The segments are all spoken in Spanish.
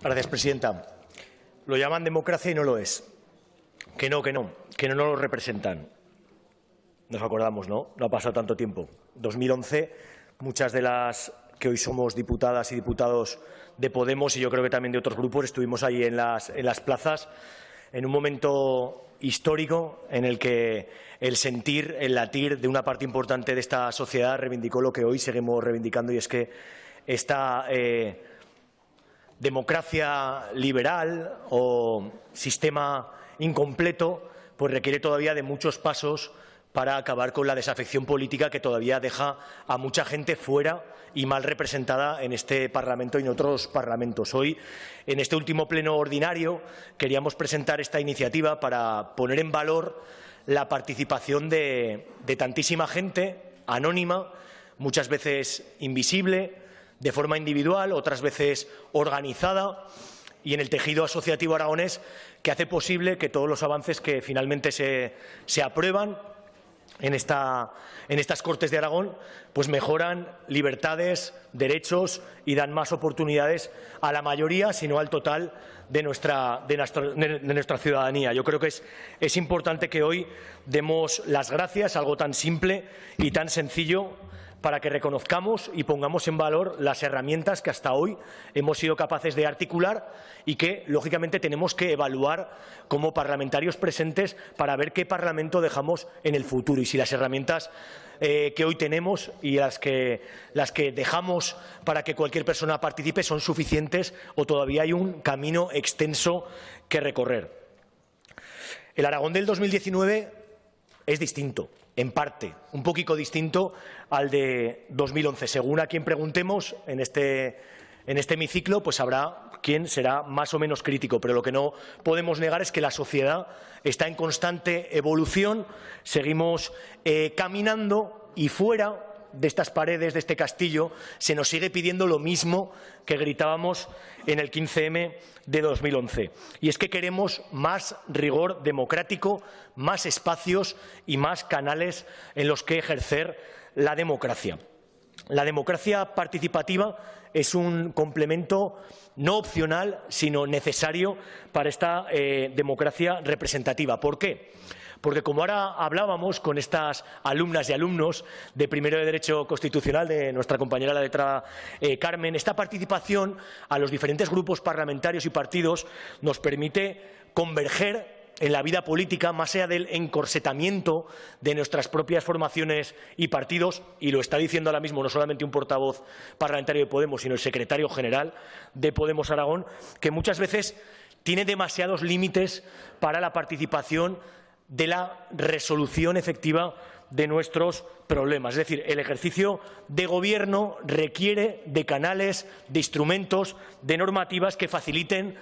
Gracias, presidenta. Lo llaman democracia y no lo es. Que no lo representan. Nos acordamos, ¿no? No ha pasado tanto tiempo. 2011, muchas de las que hoy somos diputadas y diputados de Podemos, y yo creo que también de otros grupos, estuvimos ahí en las plazas, en un momento histórico en el que el sentir, el latir de una parte importante de esta sociedad reivindicó lo que hoy seguimos reivindicando, y es que esta democracia liberal o sistema incompleto pues requiere todavía de muchos pasos para acabar con la desafección política que todavía deja a mucha gente fuera y mal representada en este Parlamento y en otros parlamentos. Hoy, en este último pleno ordinario, queríamos presentar esta iniciativa para poner en valor la participación de tantísima gente anónima, muchas veces invisible, de forma individual, otras veces organizada, y en el tejido asociativo aragonés, que hace posible que todos los avances que finalmente se aprueban en estas Cortes de Aragón pues mejoran libertades, derechos y dan más oportunidades a la mayoría, si no al total de nuestra ciudadanía. Yo creo que es importante que hoy demos las gracias a algo tan simple y tan sencillo, para que reconozcamos y pongamos en valor las herramientas que hasta hoy hemos sido capaces de articular y que, lógicamente, tenemos que evaluar como parlamentarios presentes para ver qué Parlamento dejamos en el futuro y si las herramientas que hoy tenemos y las que dejamos para que cualquier persona participe son suficientes o todavía hay un camino extenso que recorrer. El Aragón del 2019 es distinto, en parte, un poquito distinto al de 2011. Según a quien preguntemos en este hemiciclo, pues habrá quien será más o menos crítico, pero lo que no podemos negar es que la sociedad está en constante evolución, seguimos caminando y fuera de estas paredes, de este castillo, se nos sigue pidiendo lo mismo que gritábamos en el 15M de 2011. Y es que queremos más rigor democrático, más espacios y más canales en los que ejercer la democracia. La democracia participativa es un complemento no opcional, sino necesario para esta democracia representativa. ¿Por qué? Porque, como ahora hablábamos con estas alumnas y alumnos de primero de Derecho Constitucional de nuestra compañera la letrada Carmen, esta participación a los diferentes grupos parlamentarios y partidos nos permite converger en la vida política, más allá del encorsetamiento de nuestras propias formaciones y partidos, y lo está diciendo ahora mismo no solamente un portavoz parlamentario de Podemos, sino el secretario general de Podemos Aragón, que muchas veces tiene demasiados límites para la participación de la resolución efectiva de nuestros problemas. Es decir, el ejercicio de gobierno requiere de canales, de instrumentos, de normativas que faciliten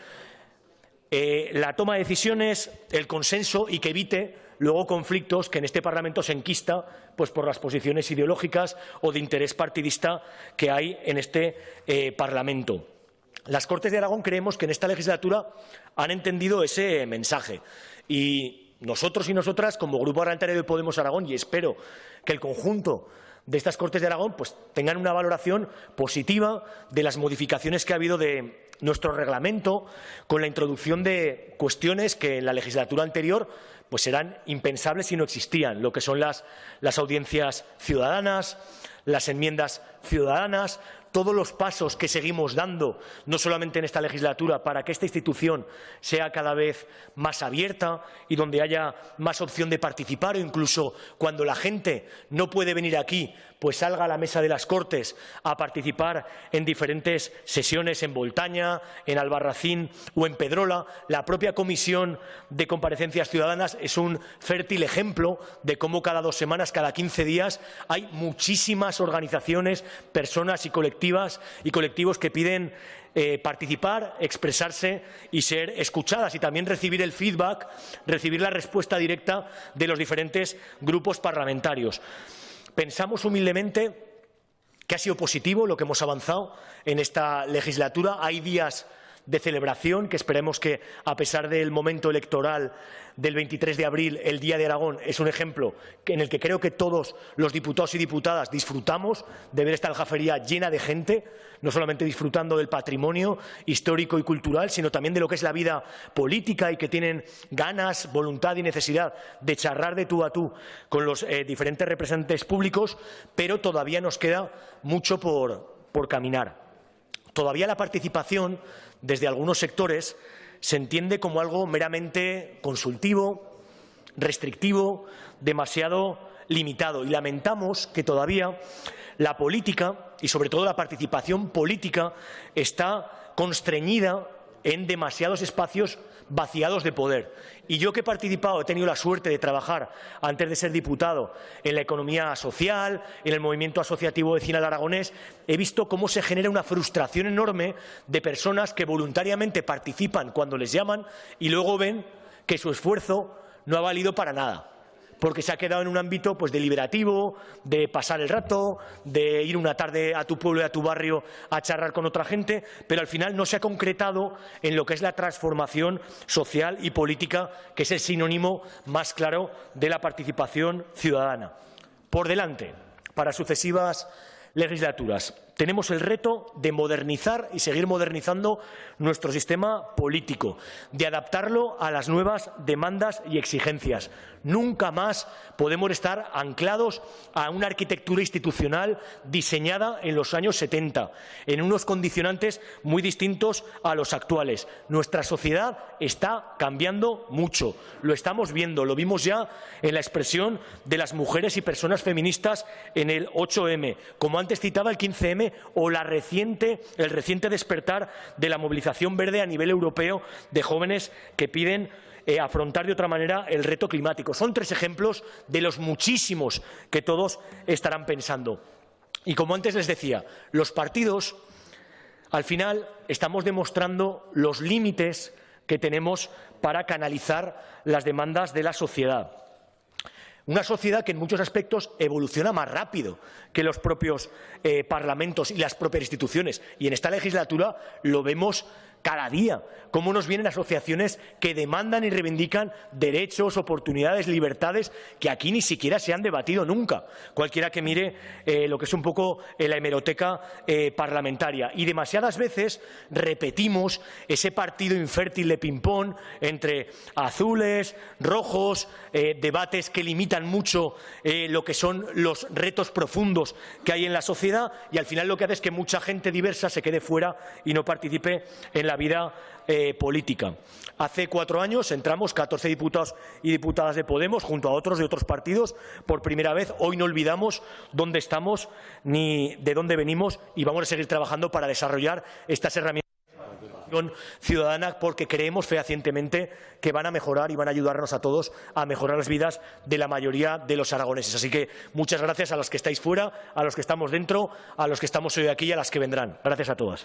la toma de decisiones, el consenso y que evite luego conflictos que en este Parlamento se enquista pues por las posiciones ideológicas o de interés partidista que hay en este Parlamento. Las Cortes de Aragón creemos que en esta legislatura han entendido ese mensaje y nosotros y nosotras, como Grupo Parlamentario de Podemos Aragón, y espero que el conjunto de estas Cortes de Aragón pues tengan una valoración positiva de las modificaciones que ha habido de nuestro reglamento, con la introducción de cuestiones que en la legislatura anterior pues eran impensables si no existían, lo que son las audiencias ciudadanas, las enmiendas ciudadanas, todos los pasos que seguimos dando, no solamente en esta legislatura, para que esta institución sea cada vez más abierta y donde haya más opción de participar, o incluso cuando la gente no puede venir aquí, pues salga a la mesa de las Cortes a participar en diferentes sesiones en Voltaña, en Albarracín o en Pedrola. La propia Comisión de Comparecencias Ciudadanas es un fértil ejemplo de cómo cada 2 semanas, cada 15 días, hay muchísimas organizaciones, personas y colectivos que piden participar, expresarse y ser escuchadas, y también recibir el feedback, recibir la respuesta directa de los diferentes grupos parlamentarios. Pensamos humildemente que ha sido positivo lo que hemos avanzado en esta legislatura. Hay días de celebración, que esperemos que, a pesar del momento electoral del 23 de abril, el Día de Aragón es un ejemplo en el que creo que todos los diputados y diputadas disfrutamos de ver esta Aljafería llena de gente, no solamente disfrutando del patrimonio histórico y cultural, sino también de lo que es la vida política, y que tienen ganas, voluntad y necesidad de charlar de tú a tú con los diferentes representantes públicos, pero todavía nos queda mucho por caminar. Todavía la participación desde algunos sectores se entiende como algo meramente consultivo, restrictivo, demasiado limitado, y lamentamos que todavía la política, y sobre todo la participación política, está constreñida en demasiados espacios vaciados de poder. Y yo, que he participado, he tenido la suerte de trabajar, antes de ser diputado, en la economía social, en el movimiento asociativo vecinal aragonés, he visto cómo se genera una frustración enorme de personas que voluntariamente participan cuando les llaman y luego ven que su esfuerzo no ha valido para nada, porque se ha quedado en un ámbito pues deliberativo, de pasar el rato, de ir una tarde a tu pueblo y a tu barrio a charlar con otra gente, pero al final no se ha concretado en lo que es la transformación social y política, que es el sinónimo más claro de la participación ciudadana. Por delante, para sucesivas legislaturas, tenemos el reto de modernizar y seguir modernizando nuestro sistema político, de adaptarlo a las nuevas demandas y exigencias. Nunca más podemos estar anclados a una arquitectura institucional diseñada en los años 70, en unos condicionantes muy distintos a los actuales. Nuestra sociedad está cambiando mucho, lo estamos viendo, lo vimos ya en la expresión de las mujeres y personas feministas en el 8M, como antes citaba el 15M, o el reciente despertar de la movilización verde a nivel europeo de jóvenes que piden afrontar de otra manera el reto climático. Son tres ejemplos de los muchísimos que todos estarán pensando. Y como antes les decía, los partidos, al final, estamos demostrando los límites que tenemos para canalizar las demandas de la sociedad. Una sociedad que en muchos aspectos evoluciona más rápido que los propios parlamentos y las propias instituciones. Y en esta legislatura lo vemos cada día, cómo nos vienen asociaciones que demandan y reivindican derechos, oportunidades, libertades que aquí ni siquiera se han debatido nunca. Cualquiera que mire lo que es un poco la hemeroteca parlamentaria. Y demasiadas veces repetimos ese partido infértil de ping-pong entre azules, rojos, debates que limitan mucho lo que son los retos profundos que hay en la sociedad, y al final lo que hace es que mucha gente diversa se quede fuera y no participe en la vida política. Hace 4 años entramos 14 diputados y diputadas de Podemos junto a otros de otros partidos por primera vez. Hoy no olvidamos dónde estamos ni de dónde venimos, y vamos a seguir trabajando para desarrollar estas herramientas ciudadana, porque creemos fehacientemente que van a mejorar y van a ayudarnos a todos a mejorar las vidas de la mayoría de los aragoneses. Así que muchas gracias a los que estáis fuera, a los que estamos dentro, a los que estamos hoy aquí y a las que vendrán. Gracias a todas.